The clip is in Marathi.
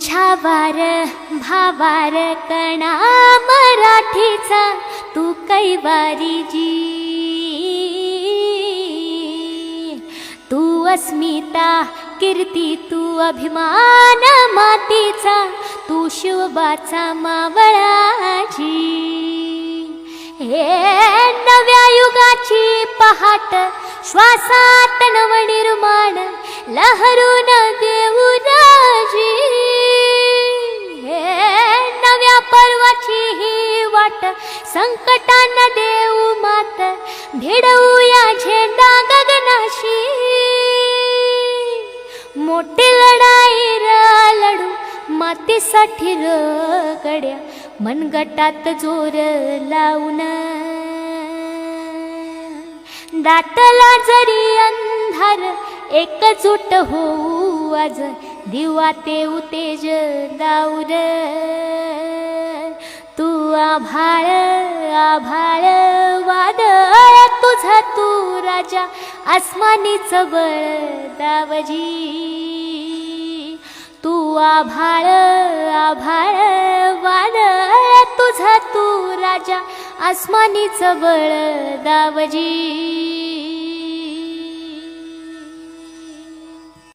छावार भावार कणा मराठीचा तू कैवारी जी, तू अस्मिता कीर्ती तू अभिमान मातीचा, तू शिवबाचा मावळाची। हे नव्या युगाची पहाट श्वासात नवनिर्माण लहरून देऊ राजी। हे नव्या पर्वाची ही वाट संकटांना देऊ मात, भिडवूया झेंडा गगनाशी। मोठी लढाई लढू मातीसाठी गड्या, मनगटात जोर लावून। दाटला जरी अंधार एकजूट होऊ आज, दिवा ते उतेज दाऊर। तू आभाळ आभाळ वादळ तुझा तू राजा, आसमानीच बळ दावजी। तू आभाळ आभाळ वादळ तुझा तू राजा, आसमानीच बळ दावजी।